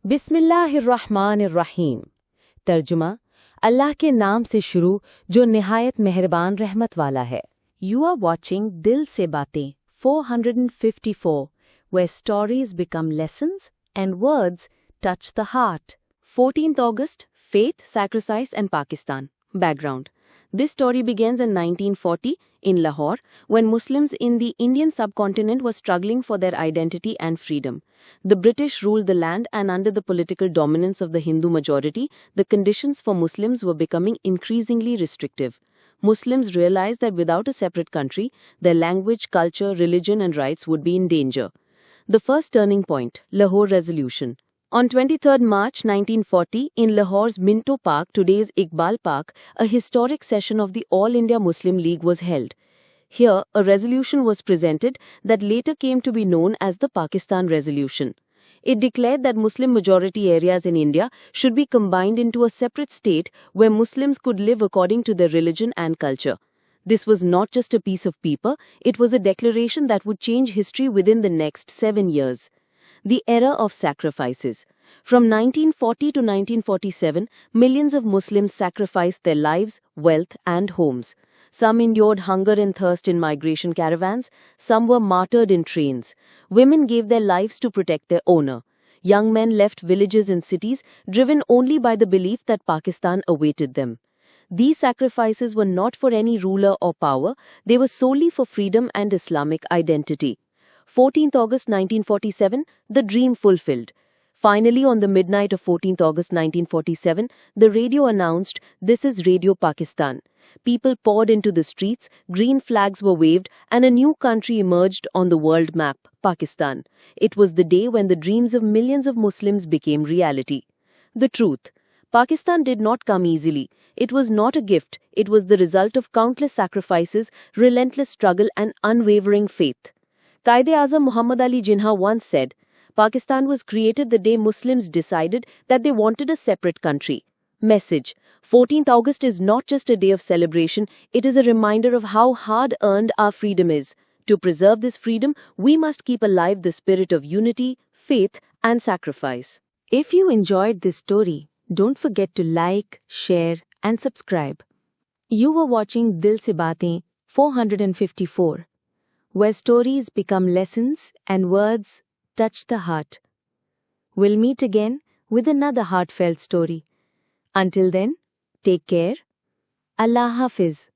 बिस्मिल्लाहिर्रहमानिर्रहीम। तर्जुमा अल्लाह के नाम से शुरू जो निहायत मेहरबान रहमत वाला है। You are watching Dil Se Baatein 454, where stories become lessons and words touch the heart. 14th August, Faith, Sacrifice and Pakistan. Background. This story begins in 1940 in Lahore, when Muslims in the Indian subcontinent were struggling for their identity and freedom. The British ruled the land, and under the political dominance of the Hindu majority, the conditions for Muslims were becoming increasingly restrictive. Muslims realized that without a separate country, their language, culture, religion and rights would be in danger. The first turning point, Lahore Resolution. On 23 March 1940, in Lahore's Minto Park, today's Iqbal Park, a historic session of the All India Muslim League was held. Here, a resolution was presented that later came to be known as the Pakistan Resolution. It declared that Muslim majority areas in India should be combined into a separate state where Muslims could live according to their religion and culture. This was not just a piece of paper, it was a declaration that would change history within the next 7 years. The era of sacrifices. From 1940 to 1947, millions of Muslims sacrificed their lives, wealth, and homes. Some endured hunger and thirst in migration caravans, some were martyred in trains. Women gave their lives to protect their honor. Young men left villages and cities, driven only by the belief that Pakistan awaited them. These sacrifices were not for any ruler or power, they were solely for freedom and Islamic identity. 14th August 1947, the dream fulfilled. Finally, on the midnight of 14th August 1947, the radio announced, "This is Radio Pakistan." People poured into the streets, green flags were waved, and a new country emerged on the world map, Pakistan. It was the day when the dreams of millions of Muslims became reality. The truth. Pakistan did not come easily. It was not a gift, it was the result of countless sacrifices, relentless struggle, and unwavering faith. Quaid-e-Azam Muhammad Ali Jinnah once said, Pakistan was created the day Muslims decided that they wanted a separate country. Message. 14th August is not just a day of celebration, it is a reminder of how hard-earned our freedom is. To preserve this freedom, we must keep alive the spirit of unity, faith, and sacrifice. If you enjoyed this story, don't forget to like, share, and subscribe. You were watching Dil Se Baatein 454, where stories become lessons and words touch the heart. We'll meet again with another heartfelt story. Until then, take care. Allah Hafiz.